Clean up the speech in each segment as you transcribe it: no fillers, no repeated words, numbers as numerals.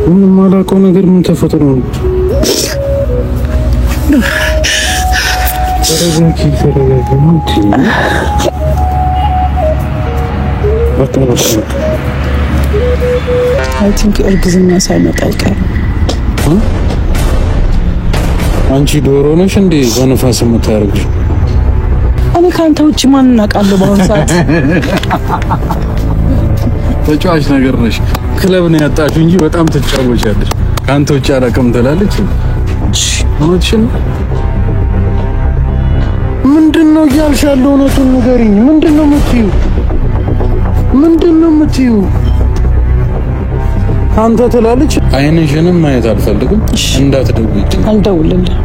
ምንም አላውቀው ነገር ምን ተፈጥሮ ነው? አይ ቲንክ እርግዝና ሳይመጣ አይቀርም። አንቺ ዶሮ ነሽ እንዴ በነፋስ የምታረግሽ? እኔ ካንተ ውጪ ማን እናውቃለሁ? በአሁኑ ሰዓት ተጫዋች ነገር ነሽ። ክለብ ነው ያጣሽው እንጂ በጣም ትጫወቻለሽ። ካንተ ውጪ አላውቅም ትላለች። እሺ ምንድነው እያልሽ ያለው? እውነቱን ንገሪኝ። ምንድነው የምትይው? አንተ ትላለች። አይንሽንም ማየት አልፈልግም እንዳትደውይልኝ። አልደውልልህ።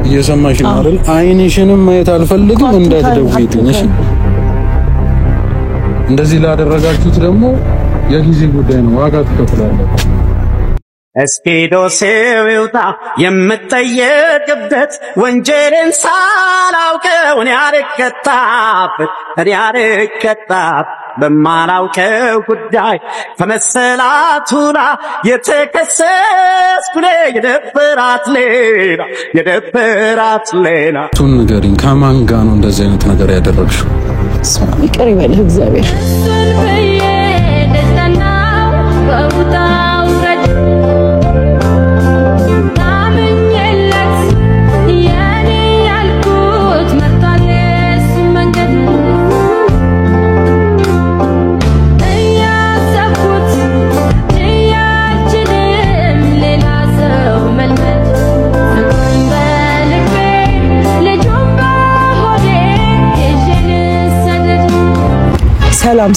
እየሰማሽ ነው አይደል? አይንሽንም ማየት አልፈልግም እንዳትደውይልኝ። እሺ እንደዚህ ላደረጋችሁት ደግሞ የጊዜ ጉዳይ ነው፣ ዋጋ ትከፍላላችሁ። እስኪዶ ሲውጣ የምጠየቅበት ወንጀልን ሳላውቀው እኔ አልቀጣበት በማላውቀው ጉዳይ ከመሰላቱና የተከሰስኩ የደበራት ሌላ ቱን ንገሪኝ። ከማን ጋር ነው እንደዚህ አይነት ነገር ያደረግሽው? ይቅር ይበልህ እግዚአብሔር።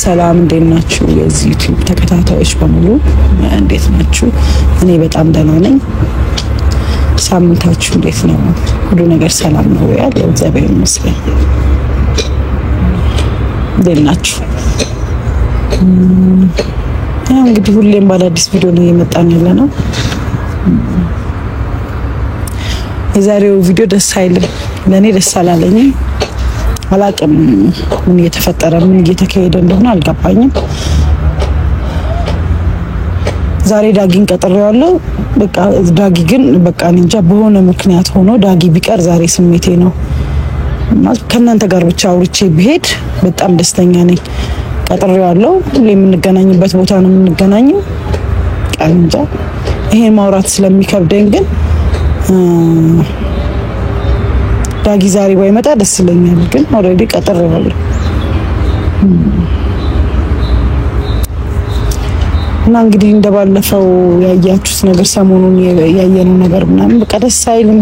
ሰላም እንዴት ናችሁ? የዚህ ዩቲዩብ ተከታታዮች በሙሉ እንዴት ናችሁ? እኔ በጣም ደህና ነኝ። ሳምንታችሁ እንዴት ነው? ሁሉ ነገር ሰላም ነው ያለው? እግዚአብሔር ይመስገን። እንዴት ናችሁ? ያው እንግዲህ ሁሌም ባለአዲስ ቪዲዮ ነው እየመጣን ያለነው። የዛሬው ቪዲዮ ደስ አይልም፣ ለኔ ደስ አላለኝም። አላቅም ምን እየተፈጠረ ምን እየተካሄደ እንደሆነ አልገባኝም። ዛሬ ዳጊን ቀጥሬዋለሁ። በቃ ዳጊ ግን በቃ እንጃ በሆነ ምክንያት ሆኖ ዳጊ ቢቀር ዛሬ ስሜቴ ነው። ከእናንተ ጋር ብቻ አውርቼ ብሄድ በጣም ደስተኛ ነኝ። ቀጥሬዋለሁ። ሁሌ የምንገናኝበት ቦታ ነው የምንገናኘው። እንጃ ይሄን ማውራት ስለሚከብደኝ ግን ዳጊ ዛሬ ባይመጣ ደስ ይለኛል። ግን ኦሬዲ ቀጥሬዋለሁ እና እንግዲህ እንደባለፈው ያያችሁት ነገር ሰሞኑን ያየነው ነገር ምናምን በቃ ደስ አይልም።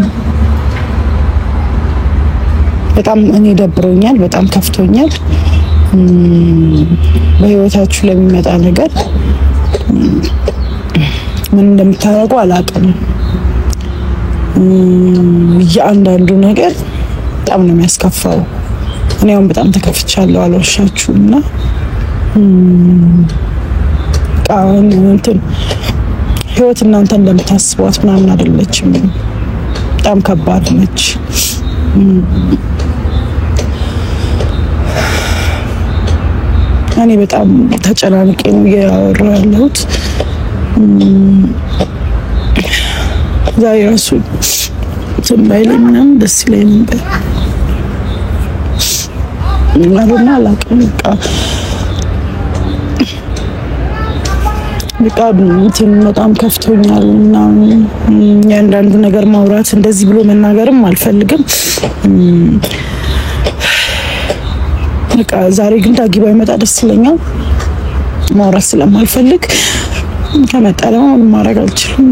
በጣም እኔ ደብሮኛል፣ በጣም ከፍቶኛል። በህይወታችሁ ለሚመጣ ነገር ምን እንደምታደርጉ አላውቅም። እያንዳንዱ ነገር በጣም ነው የሚያስከፋው። እኔ አሁን በጣም ተከፍቻለሁ አልዋሻችሁምና ህይወት እናንተ እንደምታስቧት ምናምን አይደለችም። በጣም ከባድ ነች። እኔ በጣም ተጨናንቄ ነው እያወራሁ ያለሁት። ዛሬ ራሱ ባይለኝ ምናምን ደስ ይለኝ ነበር። ምናምን አላውቅም። በቃ በጣም ከፍቶኛል እና ያንዳንዱ ነገር ማውራት እንደዚህ ብሎ መናገርም አልፈልግም። በቃ ዛሬ ግን ዳጊ ባይመጣ ደስ ይለኛል። ማውራት ስለማልፈልግ ከመጣ ደግሞ ምንም ማድረግ አልችልም።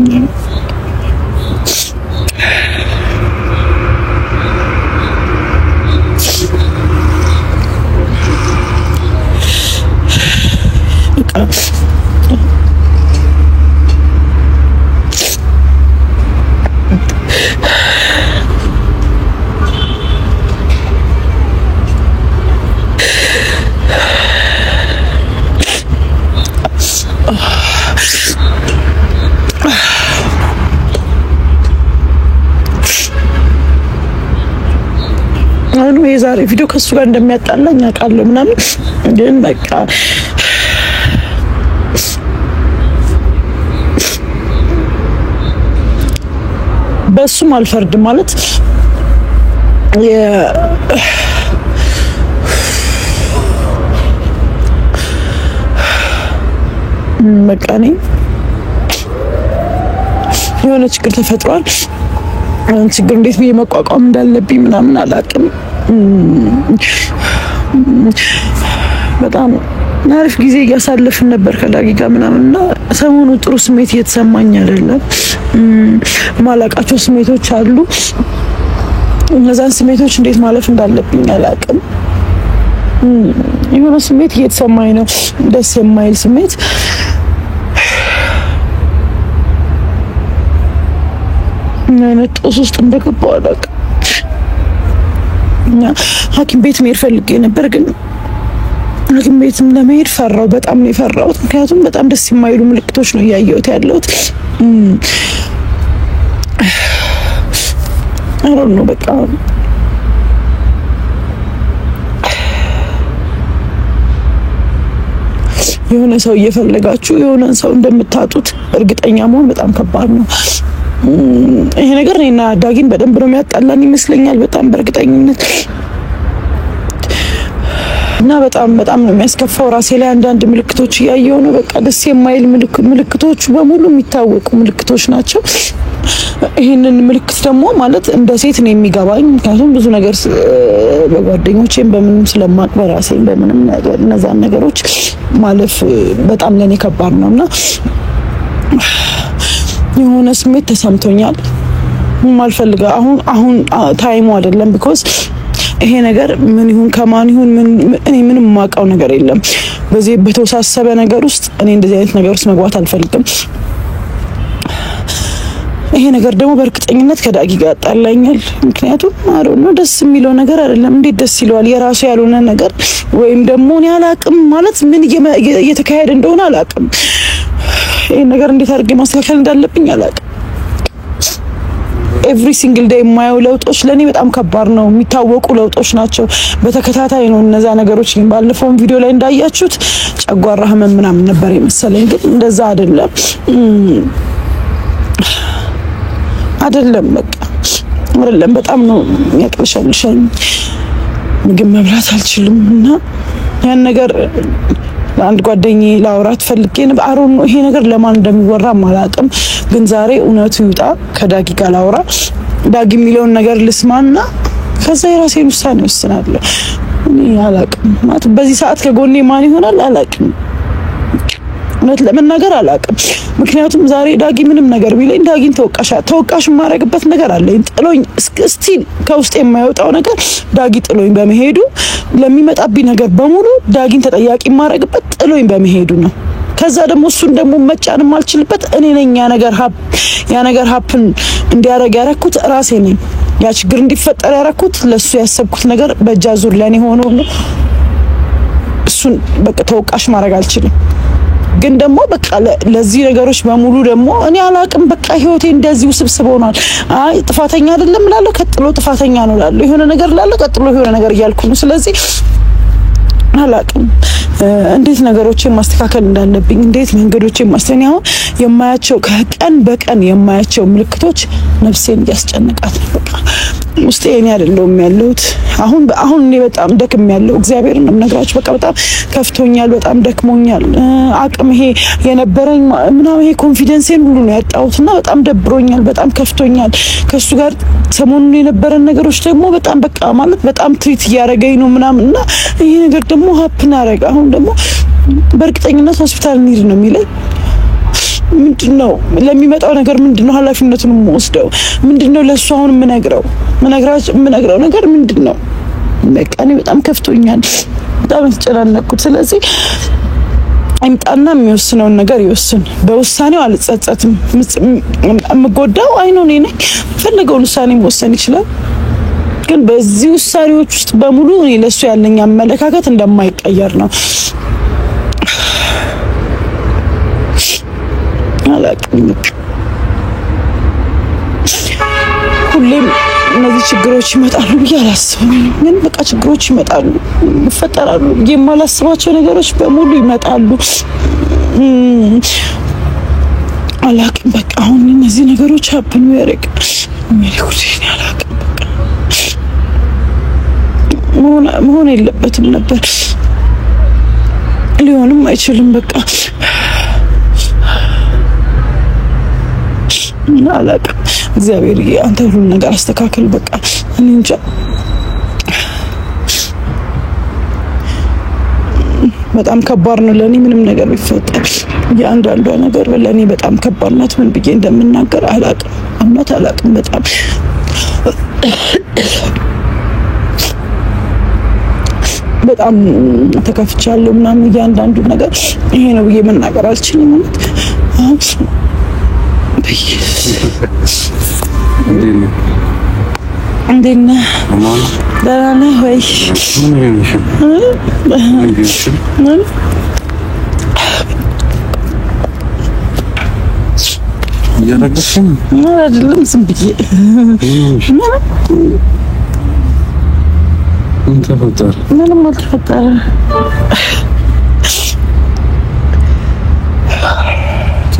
የዛሬ ቪዲዮ ከሱ ጋር እንደሚያጣላኝ አውቃለሁ ምናምን ግን በቃ በሱም አልፈርድም ማለት በቃ እኔ የሆነ ችግር ተፈጥሯል። ችግር እንዴት ብዬ መቋቋም እንዳለብኝ ምናምን አላውቅም። በጣም አሪፍ ጊዜ እያሳለፍን ነበር ከዳጊ ጋር ምናምንና ሰሞኑ ጥሩ ስሜት እየተሰማኝ አይደለም። ማላቃቸው ስሜቶች አሉ። እነዛን ስሜቶች እንዴት ማለፍ እንዳለብኝ አላውቅም። የሆነ ስሜት እየተሰማኝ ነው፣ ደስ የማይል ስሜት። ምን አይነት ጦስ ውስጥ እንደገባሁ አላውቅም። ሐኪም ቤት መሄድ ፈልጌ ነበር ግን ሐኪም ቤትም ለመሄድ ፈራው። በጣም ነው የፈራሁት። ምክንያቱም በጣም ደስ የማይሉ ምልክቶች ነው እያየሁት ያለሁት። አሁን ነው በቃ የሆነ ሰው እየፈለጋችሁ የሆነ ሰው እንደምታጡት እርግጠኛ መሆን በጣም ከባድ ነው። ይሄ ነገር እኔና ዳጊን በደንብ ነው የሚያጣላን ይመስለኛል፣ በጣም በእርግጠኝነት እና በጣም ነው የሚያስከፋው። ራሴ ላይ አንዳንድ ምልክቶች እያየሁ ነው። በቃ ደስ የማይል ምልክቶቹ በሙሉ የሚታወቁ ምልክቶች ናቸው። ይሄንን ምልክት ደግሞ ማለት እንደ ሴት ነው የሚገባኝ፣ ምክንያቱም ብዙ ነገር በጓደኞቼም በምንም ስለማቅ በራሴም በምንም ነገር እነዛን ነገሮች ማለፍ በጣም ለኔ ከባድ ነውና የሆነ ስሜት ተሰምቶኛል። ማልፈልጋ አሁን ታይሙ አይደለም ቢኮዝ ይሄ ነገር ምን ይሁን ከማን ይሁን እኔ ምንም ማውቀው ነገር የለም። በዚህ በተወሳሰበ ነገር ውስጥ እኔ እንደዚህ አይነት ነገር ውስጥ መግባት አልፈልግም። ይሄ ነገር ደግሞ በእርግጠኝነት ከዳጊ ጋር ያጣላኛል። ምክንያቱም ነው ደስ የሚለው ነገር አይደለም። እንዴት ደስ ይለዋል? የራሱ ያልሆነ ነገር ወይም ደግሞ እኔ አላቅም ማለት ምን እየተካሄደ እንደሆነ አላቅም። ይሄ ነገር እንዴት አድርጌ ማስተካከል እንዳለብኝ አላቅም። ኤቭሪ ሲንግል ዴይ የማየው ለውጦች ለኔ በጣም ከባድ ነው። የሚታወቁ ለውጦች ናቸው። በተከታታይ ነው እነዛ ነገሮች። ባለፈው ቪዲዮ ላይ እንዳያችሁት ጨጓራ ህመም ምናምን ነበር የመሰለኝ፣ ግን እንደዛ አይደለም። በቃ አይደለም። በጣም ነው ያቅለሻልሻል። ምግብ መብላት አልችልም እና ያን ነገር አንድ ጓደኛዬ ላውራት ፈልጌ ነው። ይሄ ነገር ለማን እንደሚወራ አላውቅም፣ ግን ዛሬ እውነቱ ይውጣ። ከዳጊ ጋር ላውራ፣ ዳጊ የሚለውን ነገር ልስማና ከዛ የራሴን ውሳኔ ወስናለሁ። እኔ አላውቅም ማለት በዚህ ሰዓት ከጎኔ ማን ይሆናል አላውቅም። እውነት ለመናገር አላውቅም። ምክንያቱም ዛሬ ዳጊ ምንም ነገር ቢለኝ ዳጊን ተወቃሽ የማደርግበት ነገር አለኝ። ጥሎኝ ስቲል ከውስጥ የማይወጣው ነገር ዳጊ ጥሎኝ በመሄዱ ለሚመጣብኝ ነገር በሙሉ ዳጊን ተጠያቂ የማደርግበት ጥሎኝ በመሄዱ ነው። ከዛ ደግሞ እሱን ደግሞ መጫን የማልችልበት እኔ ነኝ። ያ ነገር ሀፕን እንዲያደርግ ያደረኩት ራሴ ነኝ። ያ ችግር እንዲፈጠር ያደረኩት ለሱ ያሰብኩት ነገር በእጃ ዙር ለኔ ሆኖ ነው። እሱን በቃ ተወቃሽ ማድረግ አልችልም። ግን ደግሞ በቃ ለዚህ ነገሮች በሙሉ ደግሞ እኔ አላቅም። በቃ ህይወቴ እንደዚህ ውስብስብ ሆኗል። አይ ጥፋተኛ አይደለም እላለሁ፣ ቀጥሎ ጥፋተኛ ነው እላለሁ። የሆነ ነገር እላለሁ፣ ቀጥሎ የሆነ ነገር እያልኩ ነው። ስለዚህ አላቅም እንዴት ነገሮችን ማስተካከል እንዳለብኝ፣ እንዴት መንገዶችን ማስተኛው የማያቸው ከቀን በቀን የማያቸው ምልክቶች ነፍሴን እያስጨነቃት ነው። በቃ ውስጤ እኔ አይደለሁም ያለሁት። አሁን እኔ በጣም ደክም ያለው እግዚአብሔርን ነው የምነግራችሁ። በቃ በጣም ከፍቶኛል፣ በጣም ደክሞኛል። አቅም ይሄ የነበረኝ ምናምን ይሄ ኮንፊደንሴን ሁሉ ነው ያጣሁትና በጣም ደብሮኛል፣ በጣም ከፍቶኛል። ከሱ ጋር ሰሞኑን የነበረን ነገሮች ደግሞ በጣም በቃ ማለት በጣም ትሪት እያደረገኝ ነው ምናምንና ይሄ ነገር ደግሞ ሀፕን አደረገ። አሁን ደግሞ በእርግጠኝነት ሆስፒታል እንሂድ ነው የሚለኝ። ምንድነው ለሚመጣው ነገር ምንድነው ኃላፊነቱን የምወስደው? ምንድነው ለሱ አሁን የምነግረው ነገር ምንድነው? በቃ እኔ በጣም ከፍቶኛል፣ በጣም ተጨናነቅኩት። ስለዚህ አይምጣና የሚወስነውን ነገር ይወስን። በውሳኔው አልጸጸትም። የምጎዳው አይኑ እኔ ነኝ። ፈለገውን ውሳኔ መወሰን ይችላል። ግን በዚህ ውሳኔዎች ውስጥ በሙሉ እኔ ለሱ ያለኝ አመለካከት እንደማይቀየር ነው። አላውቅም። ሁሌም እነዚህ ችግሮች ይመጣሉ ብዬ አላስብም። ግን በቃ ችግሮች ይመጣሉ፣ ይፈጠራሉ። የማላስባቸው ነገሮች በሙሉ ይመጣሉ። አላቅም በቃ አሁን እነዚህ ነገሮች ሀፕን ያረቅ ምን አላቅም። በቃ መሆን የለበትም ነበር፣ ሊሆንም አይችልም። በቃ አላቅም። እግዚአብሔር አንተ ሁሉ ነገር አስተካክል። በቃ እኔ እንጃ በጣም ከባድ ነው ለኔ። ምንም ነገር ቢፈጠር የአንዳንዷ ነገር ለኔ በጣም ከባድ ናት። ምን ብዬ እንደምናገር አላቅም። እውነት አላቅም። በጣም ተከፍቻለሁ ምናምን እያንዳንዱ ነገር ይሄ ነው ብዬ መናገር አልችልም። እንዴት ነህ? ደህና ነህ ወይ? እያለቀስም አይደለም፣ ዝም ብዬ ምን ተፈጠረ? ምንም አልተፈጠረም።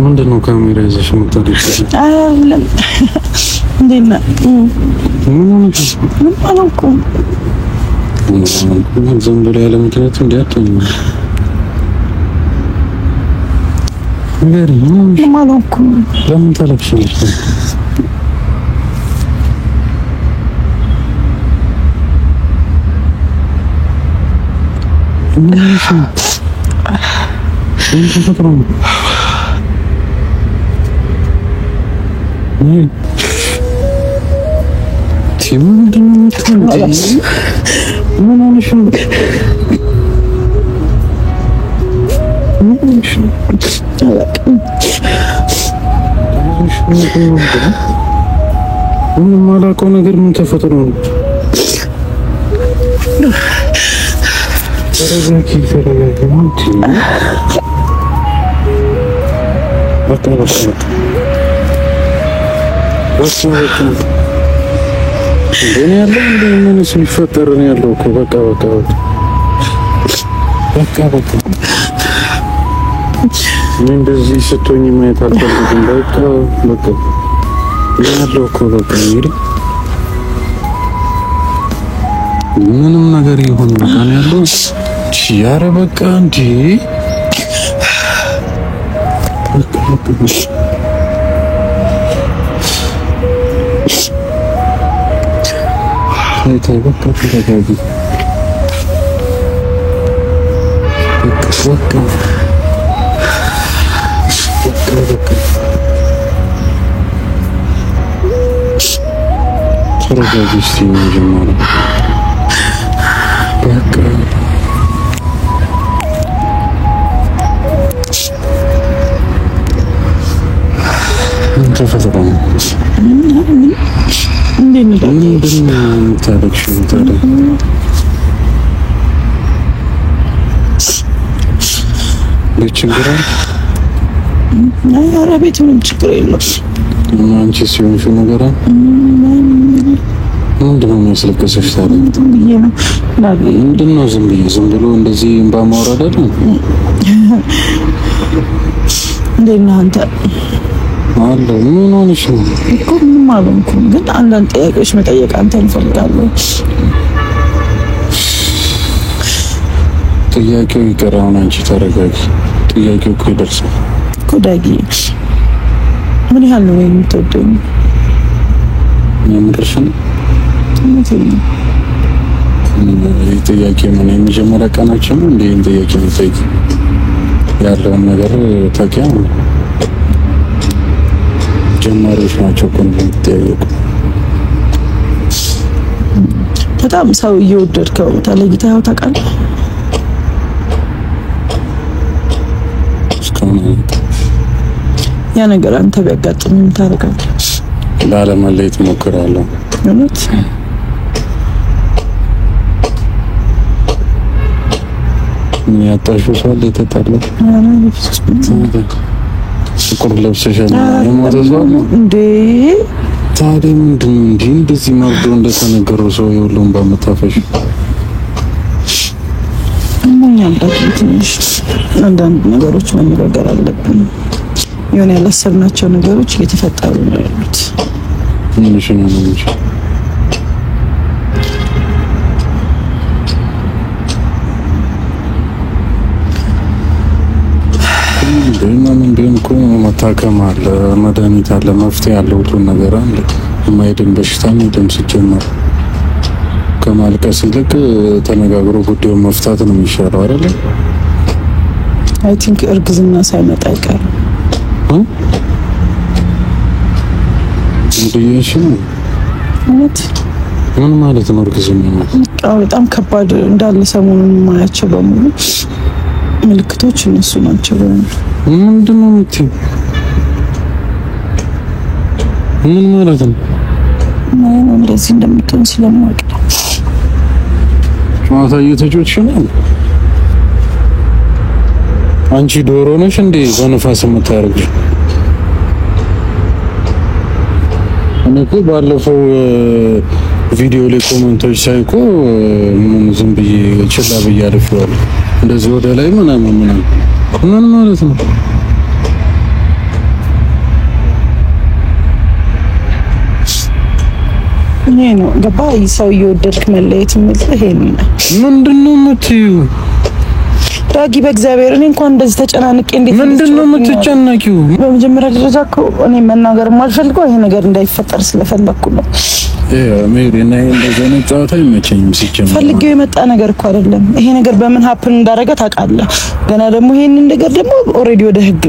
ምንድን ነው ካሜራ ይዘሽ የምታደርጊው? አይደለም። እንዴት ነህ? ምን አልኩም። ዝም ብሎ ያለ ምክንያት እንዲያትኝ ምን አልኩም። ለምን ታለቅሻለሽ? የማላውቀው ነገር ምን ተፈጥሮ ነው? እኔ ያለው ምን ሲፈጠር ነው ያለው እኮ በቃ ምን እንደዚህ ስትሆኝ ማየት አልፈልግም። በቃ ያለው እኮ በቃ ምንም ነገር ይሁን በቃ ነው ያለው። ኧረ በቃ እንዴ በቃ ተረጋጊ። ተረጋጊ እስቲ መጀመሪያ በቃ ምን ተፈጠረ? ምንድን ነው የምታደርጊው ታዲያ? ችግር አለ? ኧረ ቤት ምንም ችግር የለውም። እና አንቺ ሲሆንሽ ነገር አለ? ምንድን ነው የሚያስለቅስሽ ታዲያ? ምንድን ነው ዝም ብሎ እንደዚህ እንባ ማውረድ አይደል? እንዴት ነህ አንተ? አለ ምን ሆነሽ ነው እኮ? ምንም አልሆንኩም፣ ግን አንዳንድ ጥያቄዎች መጠየቅ አንተን እፈልጋለሁ። ጥያቄው ይቅር፣ አሁን አንቺ ተረጋጊ። ጥያቄው እኮ ይደርሳል እኮ ዳጊ። ምን ያህል ነው የምትወደኝ? የምርሽን ጥያቄ ምን የመጀመሪያ ቀናችን ነው እንዴ? ጥያቄ ነው ያለውን ነገር ታውቂያለሽ። ጀማሪዎች ናቸው እኮ እንደምትጠያየቁ። በጣም ሰው እየወደድከው ተለይተኸው ታውቃለህ? ያ ነገር አንተ ቢያጋጥም ምን ታደርጋለህ? ላለመለየት እሞክራለሁ። እውነት ያጣሽው ሰው አለ የተጣለው? ጥቁር ለብሰሻል የሞተ ሰው አለ እንዴ? ታዲያ ምንድን ነው እንዴ እንደዚህ መርዶ እንደተነገረው ሰው የሁሉም በመታፈሽ ትንሽ አንዳንድ ነገሮች መነጋገር አለብን። የሆነ ያላሰብናቸው ነገሮች እየተፈጠሩ ነው ያሉት። ትንሽ ነው እንጂ ምን ቢሆን እኮ መታከም አለ፣ መድኃኒት አለ፣ መፍትሄ አለ፣ ሁሉም ነገር አለ። የማይድን በሽታ ነው። ደም ሲጀመር ከማልቀስ ይልቅ ተነጋግሮ ጉዳዩን መፍታት ነው የሚሻለው አይደል? አይ ቲንክ እርግዝና ሳይመጣ አይቀርም። ምን ማለት ነው እርግዝና? በጣም ከባድ እንዳለ ሰሞኑን የማያቸው በሙሉ ምልክቶች እነሱ ናቸው። ምንድነው የምትይው? ምን ማለት ነው? እንደዚህ እንደምትሆን ስለማውቅ ነው። ጨዋታ እየተጫወትሽ ነው። አንቺ ዶሮ ነሽ እንዴ በነፋስ የምታረግሽ? እኔ እኮ ባለፈው ቪዲዮ ላይ ኮሜንቶች ሳይኮ ምን ዝም ብዬ ችላ ብዬ አልፌዋለሁ። እንደዚህ ወደ ላይ ምናምን ምን ማለት ነው? እኔ ነው ገባ ሰው እየወደድክ መለየት የምልህ ይሄን ነው። ምንድነው የምትይው ዳጊ? በእግዚአብሔር እኔ እንኳን እንደዚህ ተጨናንቄ እንዴት ምንድነው የምትጨነቂው? በመጀመሪያ ደረጃ እኮ እኔ መናገር የማልፈልገው ይሄ ነገር እንዳይፈጠር ስለፈለኩ ነው። ሜሪ እና እንደዚህ ነው ጫወታ አይመቸኝም። ሲጀምር ፈልጌው የመጣ ነገር እኮ አይደለም። ይሄ ነገር በምን ሀፕን እንዳደረገ ታውቃለህ። ገና ደግሞ ይሄንን ነገር ደግሞ ኦሬዲ ወደ ህግ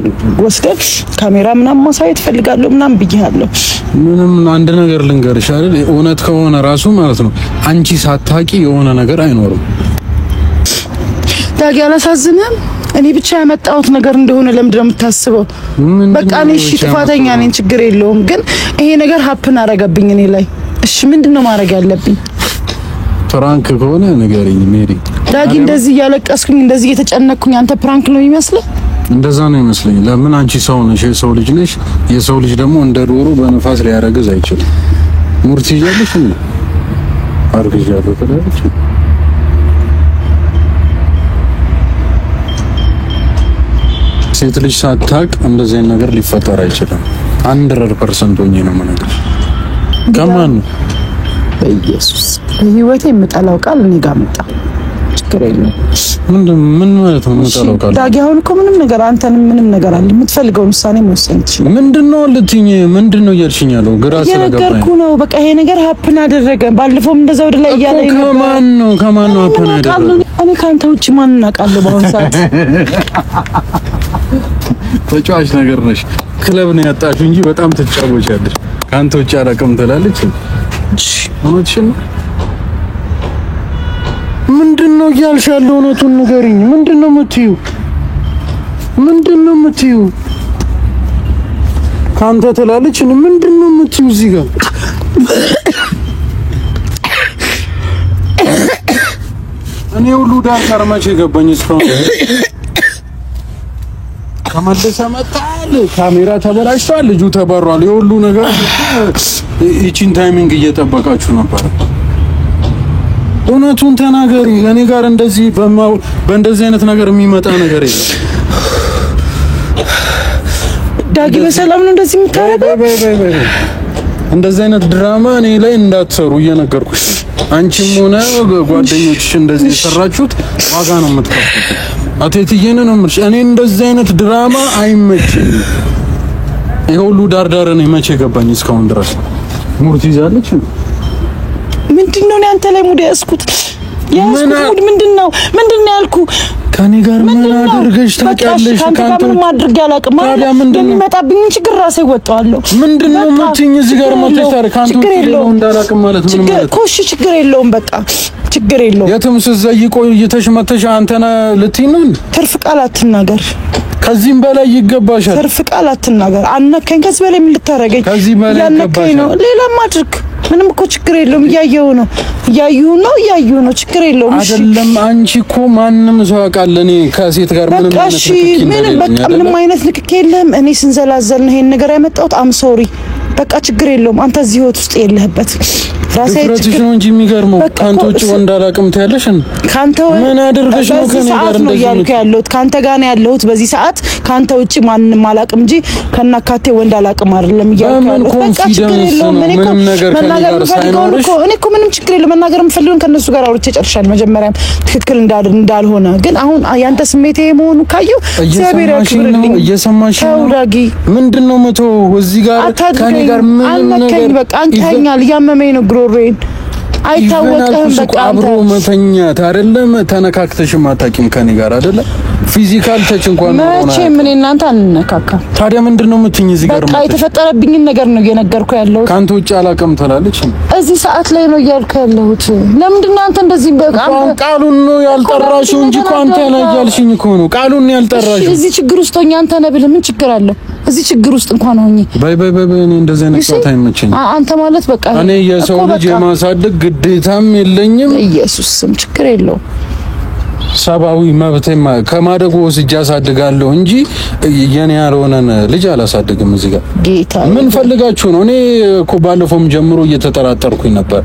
ወስደን ካሜራ ምናምን ማሳየት ፈልጋለሁ ምናምን ብዬሃለሁ። ምንም አንድ ነገር ልንገርሽ አይደል፣ እውነት ከሆነ ራሱ ማለት ነው አንቺ ሳታቂ የሆነ ነገር አይኖርም። ዳጊ አላሳዝንም? እኔ ብቻ ያመጣሁት ነገር እንደሆነ ለምንድን ነው የምታስበው? በቃ እኔ እሺ ጥፋተኛ ነኝ፣ ችግር የለውም። ግን ይሄ ነገር ሀፕን አረገብኝ እኔ ላይ። እሺ ምንድነው ማድረግ ያለብኝ? ፕራንክ ከሆነ ንገሪኝ ሜሪ። ዳጊ እንደዚህ እያለቀስኩኝ እንደዚህ እየተጨነቅኩኝ አንተ ፕራንክ ነው የሚመስልህ? እንደዛ ነው ይመስለኝ። ለምን አንቺ ሰው ነሽ፣ የሰው ልጅ ነሽ። የሰው ልጅ ደግሞ እንደ ዶሮ በነፋስ ሊያረግዝ አይችልም። ሙርት ይያለሽ ነው አርግዣለሁ ተላልች ሴት ልጅ ሳታቅ እንደዚህ ነገር ሊፈጠር አይችልም። 100% ሆኜ ነው የምነግርሽ። ከማን በኢየሱስ በህይወቴ የምጠላው ቃል እኔ ጋር መጣ። ችግር የለም። ምን ማለት ነው የምጠላው ቃል? ዳጊ አሁን እኮ ምንም ነገር አንተንም ምንም ነገር አለ የምትፈልገውን ውሳኔ መወሰን ትችላለህ። ምንድነው ልትኝ? ምንድነው እያልሽኝ ያለው? ግራ ስለገባኝ ነው። በቃ ይሄ ነገር ሀፕን አደረገ። ባለፈውም እንደዛ ወደ ላይ እያለኝ ነው። ከማን ነው ሀፕን አደረገ? እኔ ካንተ ውጪ ማን እናውቃለሁ በአሁን ሰዓት? ተጫዋች ነገር ነሽ። ክለብ ነው ያጣሽው እንጂ በጣም ትጫወቻለሽ። ካንተ ውጪ አላውቅም ትላለች። እሺ እውነትሽን ነው። ምንድነው እያልሽ ያለው? እውነቱን ንገሪኝ። ምንድነው የምትይው? ምንድነው የምትይው? ካንተ ትላለች። ምንድነው የምትይው? እዚህ ጋር እኔ ሁሉ ዳር ከርማች የገባኝ እስካሁን ከመለሰ መጣል። ካሜራ ተበላሽቷል፣ ልጁ ተባሯል። የሁሉ ነገር ይቺን ታይሚንግ እየጠበቃችሁ ነበር። እውነቱን ተናገሪ። እኔ ጋር እንደዚህ በእንደዚህ አይነት ነገር የሚመጣ ነገር የለም። ዳጊ በሰላም ነው እንደዚህ የምታረገው? እንደዚህ አይነት ድራማ እኔ ላይ እንዳትሰሩ እየነገርኩሽ። አንቺም ሆነ ጓደኞችሽ እንደዚህ የሰራችሁት ዋጋ ነው የምትከፍሉት። አቴትዬን ነው የምልሽ። እኔ እንደዚህ አይነት ድራማ አይመችኝም። ይሄ ሁሉ ዳርዳር ነው መቼ ገባኝ? እስካሁን ድረስ ሙርት ይዛለች። ምንድነው አንተ ላይ ሙድ ያስኩት? ሙድ ምንድነው ያልኩ? ከኔ ጋር ምን አድርገሽ ታውቂያለሽ? ካንተ ምን ማድረግ ያላቅም ማለት የሚመጣብኝ ችግር ራሴ ወጣዋለሁ። ምንድነው የምትይኝ? እዚህ ጋር መጥተሽ ታሪክ ካንተ እንዳላቅም ማለት ምን ማለት ነው? እሺ ችግር የለውም በቃ ችግር የለውም። የትም ስትዘይ ቆይተሽ መጥተሽ አንተና ልትይኝ ነው። ትርፍ ቃል አትናገር። ከዚህም በላይ ይገባሻል። ትርፍ ቃል አትናገር። አነከኝ። ከዚህ በላይ ምን ልታረገኝ? ከዚህ በላይ ይገባሻል። ሌላ ማድረግ ምንም እኮ ችግር የለውም። እያየሁ ነው። ችግር የለውም። አይደለም አንቺ እኮ ማንም ሰው ያውቃል። እኔ ከሴት ጋር ምንም አይነት ንክኪ የለም። እኔ ስንዘላዘል ነው ይሄን ነገር ያመጣሁት። አም ሶሪ በቃ ችግር የለውም። አንተ እዚህ ህይወት ውስጥ የለህበት ራሴ ድፍረትሽ ነው እንጂ የሚገርመው ካንተ ውጭ ወንድ አላቅም ትያለሽ እንዴ? ካንተ ምን አድርገሽ ነው ከኔ ጋር እንደዚህ ያለሁት? ካንተ ጋር ነው ያለሁት በዚህ ሰዓት። ካንተ ውጭ ማንንም አላቅም እንጂ ከናካቴ ወንድ አላቅም አይደለም እያልኩ ያለሁት። በቃ ችግር የለውም። ምንም ነገር መናገር የምፈልገው እኔ እኮ ምንም ችግር የለውም። መናገር የምፈልገው ከነሱ ጋር አውርቼ ጨርሻለሁ። መጀመሪያም ትክክል እንዳልሆነ ግን አሁን ያንተ ስሜት መሆኑ ካየው እግዚአብሔር ያክብርልኝ። እየሰማሽ ነው ዳጊ? ምንድነው መቶ እዚህ ጋር ከኔ ጋር ምን ነገር በቃ አንተኛል እያመመኝ ነው ግሮሮዬን አይታወቅም። በቃ አብሮ መተኛት አይደለም ተነካክተሽም አታውቂም ከኔ ጋር አይደለ? ፊዚካል ተች እንኳን ነው መቼ ምን እናንተ አንነካካ። ታዲያ ምንድነው የምትይኝ? እዚህ ጋር በቃ የተፈጠረብኝን ነገር ነው እየነገርኩ ያለው። ካንተ ውጭ አላውቅም ትላለች። እዚህ ሰዓት ላይ ነው እያልኩ ያለሁት። ለምንድን ነው አንተ እንደዚህ በቃ ቃሉን ነው ያልጠራሽው እንጂ እኮ አንተ ነህ እያልሽኝ እኮ ነው። ቃሉን ነው ያልጠራሽው። እዚህ ችግር ውስጥ ሆኜ አንተ ነህ ብለህ ምን ችግር አለው? እዚህ ችግር ውስጥ እንኳን ሆኜ በይ እኔ እንደዚህ አይነት ጨዋታ አይመቸኝም። አንተ ማለት በቃ እኔ የሰው ልጅ የማሳደግ ግዴታም የለኝም። ኢየሱስ ስም ችግር የለውም። ሰብአዊ መብቴማ ከማደጎ ወስጄ አሳድጋለሁ እንጂ የኔ ያልሆነን ልጅ አላሳድግም። እዚህ ጋር ጌታ ምን ፈልጋችሁ ነው? እኔ እኮ ባለፈውም ጀምሮ እየተጠራጠርኩኝ ነበር።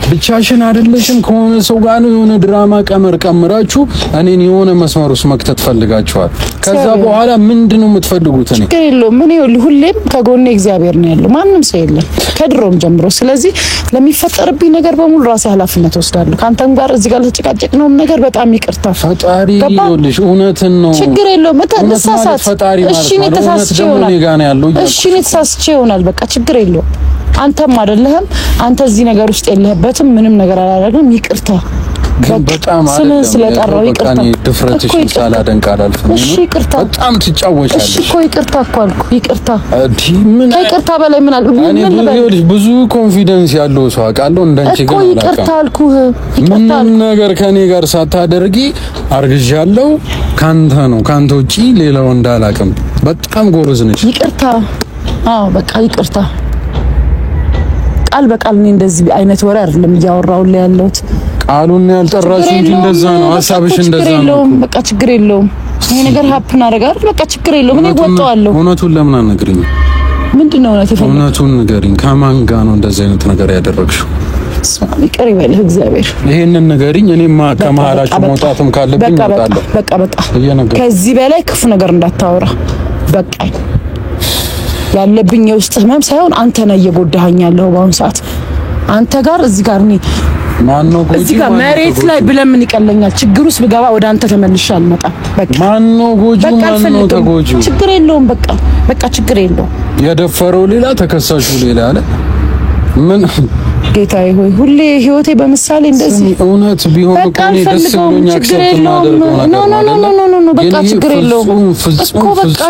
ብቻሽን አይደለሽም ከሆነ ሰው ጋር ነው የሆነ ድራማ ቀመር ቀምራችሁ እኔን የሆነ መስመር ውስጥ መክተት ፈልጋችኋል። ከዛ በኋላ ምንድነው የምትፈልጉት? እኔ ችግር የለውም። እኔ ሁሌም ከጎኔ እግዚአብሔር ነው ያለው፣ ማንም ሰው የለም ከድሮም ጀምሮ። ስለዚህ ለሚፈጠርብኝ ነገር በሙሉ ራሴ ኃላፊነት ወስዳለሁ። ካንተም ጋር እዚህ ጋር ለተጨቃጨቅነው ነገር በጣም ይቅርታ። ፈጣሪ ይኸውልሽ እውነትን ነው። ችግር የለውም። ተሳሳት። እሺ እኔ ተሳስቼ ይሆናል። በቃ ችግር የለውም። አንተም አይደለህም። አንተ እዚህ ነገር ውስጥ የለህበትም። ምንም ነገር አላደረግም። ይቅርታ በጣም ስምን ስለጠራው ይቅርታ። ድፍረትሽን ሳላደንቅ አላልፍም። እሺ ይቅርታ። በጣም ትጫወቻለሽ። እሺ እኮ ይቅርታ እኮ አልኩ። ይቅርታ ምን ይቅርታ በላይ ምን አልኩ? እኔ ብዙ ኮንፊደንስ ያለው ሰው አውቃለሁ። እንዳንቺ ግን አላውቅም። ይቅርታ አልኩህ። ይቅርታ ነገር ከኔ ጋር ሳታደርጊ አርግዣለሁ። ካንተ ውጪ ሌላው እንዳላውቅም። በጣም ጎበዝ ነሽ። ይቅርታ። አዎ በቃ ይቅርታ። ቃል በቃል እኔ እንደዚህ አይነት ወሬ አይደለም እያወራሁልህ ያለሁት። ቃሉን ያልጠራሽ እንጂ እንደዛ ነው ሐሳብሽ፣ እንደዛ ነው። በቃ ችግር የለውም። ይሄ ነገር ሀፕን አደረጋል። በቃ ችግር የለውም። እኔ ወጣዋለሁ። እውነቱን ለምን አልነግሪኝ? ምንድነው እውነቱን ንገሪኝ። ከማን ጋር ነው እንደዛ አይነት ነገር ያደረግሽው? ይቅር ይበልህ እግዚአብሔር። ይሄንን ንገሪኝ። እኔማ ከመሀላችሁ መውጣትም ካለብኝ እወጣለሁ። በቃ ከዚህ በላይ ክፉ ነገር እንዳታወራ። በቃ ያለብኝ የውስጥ ህመም ሳይሆን አንተ ነህ እየጎዳኸኝ ያለው በአሁን ሰዓት። አንተ ጋር እዚህ ጋር ማነው ጎጂ? እዚህ ጋር መሬት ላይ ብለምን ይቀለኛል። ችግር ውስጥ ብገባ ወደ አንተ ተመልሼ አልመጣም። በቃ ማነው ጎጂ? ማነው ተጎጂ? ችግር የለውም። በቃ ችግር የለውም። የደፈረው ሌላ ተከሳሹ ሌላ አለ። ምን ጌታዬ ሆይ ሁሌ ህይወቴ በምሳሌ እንደዚህ እውነት ቢሆን እኮ እኔ ደስ ብሎኝ አክሰፕት ማደርገው ነገር ነው። በቃ ችግር የለውም እኮ በቃ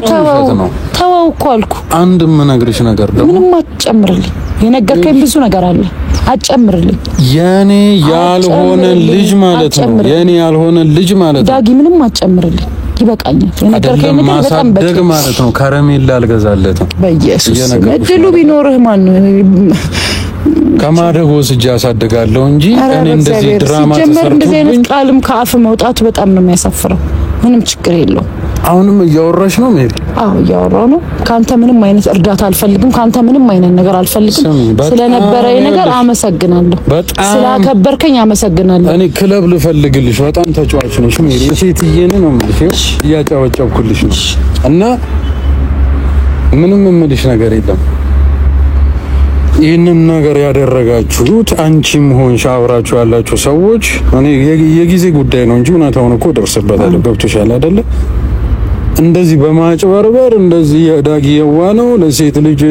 ተወው እኮ አልኩ። አንድ የምነግርሽ ነገር ደግሞ ምንም አትጨምርልኝ። የነገርከኝ ብዙ ነገር አለ። አትጨምርልኝ። የኔ ያልሆነ ልጅ ማለት ነው። የኔ ያልሆነ ልጅ ማለት ነው። ዳጊ ምንም አትጨምርልኝ። ይበቃኛል። የነገርከኝ ነገር በጣም ማሳደግ ማለት ነው። ከረሜላ አልገዛለትም። በኢየሱስ እድሉ ቢኖርህ ማን ነው ከማደጎ ስጅ አሳድጋለሁ እንጂ እኔ እንደዚህ ድራማ ተሰርቶ እንደዚህ አይነት ቃልም ከአፍ መውጣቱ በጣም ነው የሚያሳፍረው። ምንም ችግር የለውም። አሁንም እያወራሽ ነው ሜሪ? አዎ እያወራሁ ነው። ካንተ ምንም አይነት እርዳታ አልፈልግም። ካንተ ምንም አይነት ነገር አልፈልግም። ስለነበረኝ ነገር አመሰግናለሁ። ስላከበርከኝ አመሰግናለሁ። እኔ ክለብ ልፈልግልሽ። በጣም ተጫዋች ነሽ ሜሪ። ሴትዬን ነው የምልሽ፣ እያጫወጨኩልሽ ነው እና ምንም የምልሽ ነገር የለም። ይህንን ነገር ያደረጋችሁት አንቺም ሆንሽ አብራችሁ ያላችሁ ሰዎች እኔ የጊዜ ጉዳይ ነው እንጂ እውነታውን እኮ ደርስበታለሁ። ገብቶሻል አይደለ? እንደዚህ በማጭበርበር እንደዚህ ዳጊ የዋ ነው ለሴት ልጅ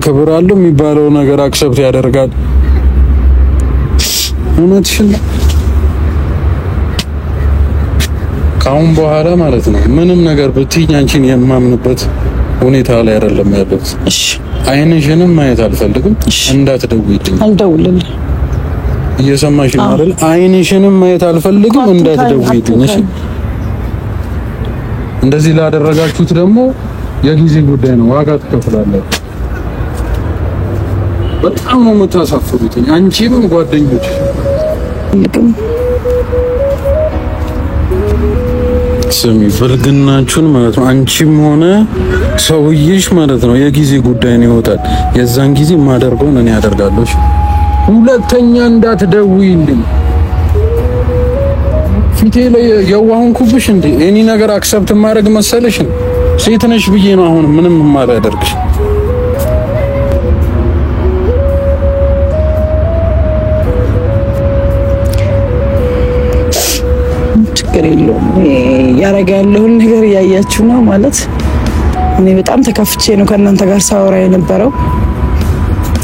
ክብር አለው የሚባለው ነገር አክሰፕት ያደርጋል። እውነትሽን ካሁን በኋላ ማለት ነው ምንም ነገር ብትይኝ አንቺን የማምንበት ሁኔታ ላይ አይደለም ያለሁት። እሺ አይንሽንም ማየት አልፈልግም። እንዳትደውይልኝ። አልደውልልህ። እየሰማሽ ነው አይደል? አይንሽንም ማየት አልፈልግም። እንዳትደውይልኝ። እሺ እንደዚህ ላደረጋችሁት ደግሞ የጊዜ ጉዳይ ነው፣ ዋጋ ትከፍላላችሁ። በጣም ነው የምታሳፍሩት፣ አንቺም ጓደኞች። ስሚ ብልግናችሁን ማለት ነው። አንቺም ሆነ ሰውዬሽ ማለት ነው የጊዜ ጉዳይ ነው ይወጣል። የዛን ጊዜ ማደርገውን እኔ አደርጋለሁ። ሁለተኛ እንዳትደውይልኝ። ፊቴ ላይ የዋሁን ኩብሽ እንዴ እኔ ነገር አክሰፕት ማድረግ መሰለሽ? ሴት ነሽ ብዬ ነው አሁን ምንም ማላደርግሽ። ችግር የለውም። ያረጋ ያለውን ነገር እያያችሁ ነው ማለት እኔ በጣም ተከፍቼ ነው ከእናንተ ጋር ሳወራ የነበረው።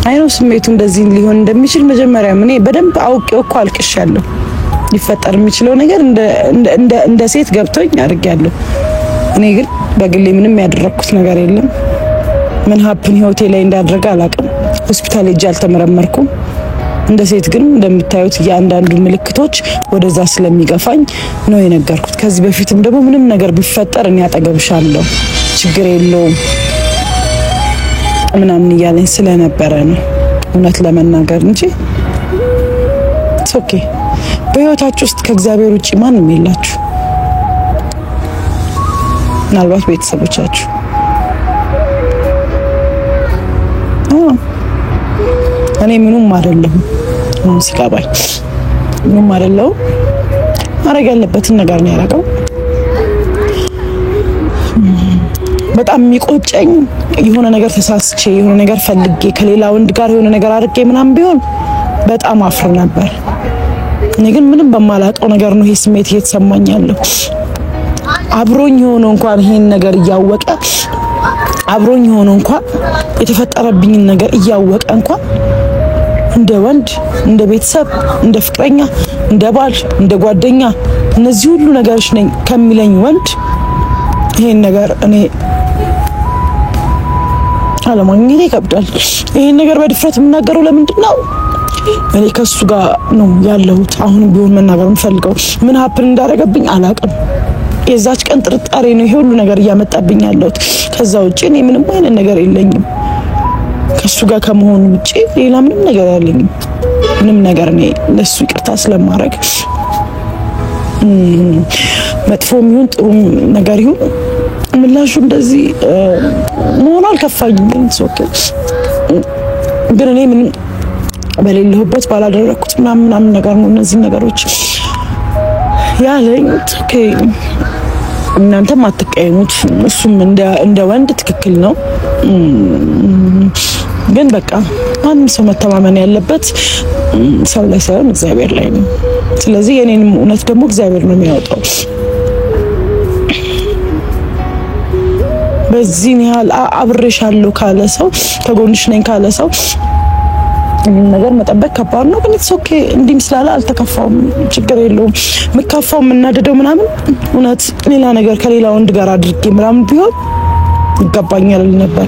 አይኖ ስሜቱ እንደዚህ ሊሆን እንደሚችል መጀመሪያ እኔ በደንብ አውቄው እኮ አልቅሻለሁ። ሊፈጠር የሚችለው ነገር እንደ ሴት ገብቶኝ አድርጌያለሁ። እኔ ግን በግሌ ምንም ያደረኩት ነገር የለም። ምን ሀፕን ህይወቴ ላይ እንዳደረገ አላውቅም። ሆስፒታል ሄጄ አልተመረመርኩም። እንደ ሴት ግን እንደምታዩት እያንዳንዱ ምልክቶች ወደዛ ስለሚገፋኝ ነው የነገርኩት። ከዚህ በፊትም ደግሞ ምንም ነገር ቢፈጠር እኔ አጠገብሻለሁ ችግር የለውም ምናምን እያለኝ ስለነበረ ነው እውነት ለመናገር እንጂ ኦኬ። በህይወታችሁ ውስጥ ከእግዚአብሔር ውጪ ማንም የላችሁ። ምናልባት ቤተሰቦቻችሁ እኔ ምንም አይደለሁም። ሲጋባኝ ምንም አይደለሁም። ማድረግ ያለበትን ነገር ነው ያደረገው። በጣም የሚቆጨኝ የሆነ ነገር ተሳስቼ የሆነ ነገር ፈልጌ ከሌላ ወንድ ጋር የሆነ ነገር አድርጌ ምናምን ቢሆን በጣም አፍር ነበር። እኔ ግን ምንም በማላውቀው ነገር ነው ይሄ ስሜት እየተሰማኝ ያለው። አብሮኝ ሆኖ እንኳን ይሄን ነገር እያወቀ አብሮኝ ሆኖ እንኳን የተፈጠረብኝን ነገር እያወቀ እንኳን እንደ ወንድ፣ እንደ ቤተሰብ፣ እንደ ፍቅረኛ፣ እንደ ባል፣ እንደ ጓደኛ እነዚህ ሁሉ ነገሮች ነኝ ከሚለኝ ወንድ ይሄን ነገር እኔ አለማግኘቴ ይከብዳል። ይሄን ነገር በድፍረት የምናገረው ለምንድን ነው? እኔ ከሱ ጋር ነው ያለሁት። አሁንም ቢሆን መናገር የምፈልገው ምን ሀፕን እንዳደረገብኝ አላውቅም። የዛች ቀን ጥርጣሬ ነው ይሄ ሁሉ ነገር እያመጣብኝ ያለሁት። ከዛ ውጪ እኔ ምንም አይነት ነገር የለኝም። ከሱ ጋር ከመሆኑ ውጪ ሌላ ምንም ነገር የለኝም። ምንም ነገር እኔ ለሱ ይቅርታ ስለማድረግ መጥፎም ይሁን ጥሩ ነገር ይሁን ምላሹ እንደዚህ መሆኑ አልከፋኝም። ግን እኔ ምንም በሌለሁበት ባላደረኩት ምናምን ነገር ነው እነዚህ ነገሮች ያለኝ። ኦኬ እናንተም አትቀየሙት። እሱም እንደ ወንድ ትክክል ነው። ግን በቃ ማንም ሰው መተማመን ያለበት ሰው ላይ ሳይሆን እግዚአብሔር ላይ ነው። ስለዚህ የኔንም እውነት ደግሞ እግዚአብሔር ነው የሚያወጣው። በዚህ ያህል አብሬሻለሁ ካለ ሰው ከጎንሽ ነኝ ካለ ሰው ይሄን ነገር መጠበቅ ከባድ ነው። ግን ኢትስ ኦኬ እንዲም ስላለ አልተከፋውም። ችግር የለውም። መካፋው የምናደደው ምናምን እውነት ሌላ ነገር ከሌላ ወንድ ጋር አድርጌ ምናምን ቢሆን ይገባኛል ነበር።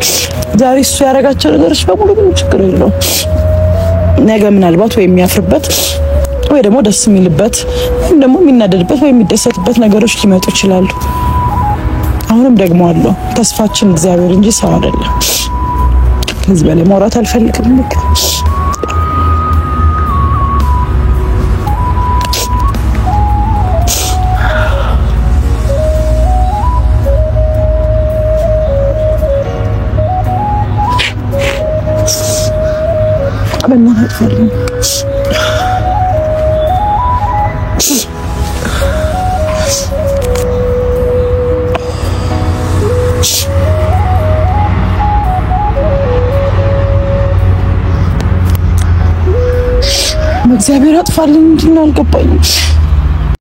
ዛሬ እሱ ያደረጋቸው ነገሮች በሙሉ ግን ችግር የለውም። ነገ ምናልባት ወይ የሚያፍርበት ወይ ደግሞ ደስ የሚልበት ወይ ደግሞ የሚናደድበት ወይ የሚደሰትበት ነገሮች ሊመጡ ይችላሉ። አሁንም ደግሞ አለው ተስፋችን እግዚአብሔር እንጂ ሰው አይደለም። ከዚህ በላይ ማውራት አልፈልግም። እግዚአብሔር አጥፋልኝ እንዴ ነው አልገባኝም።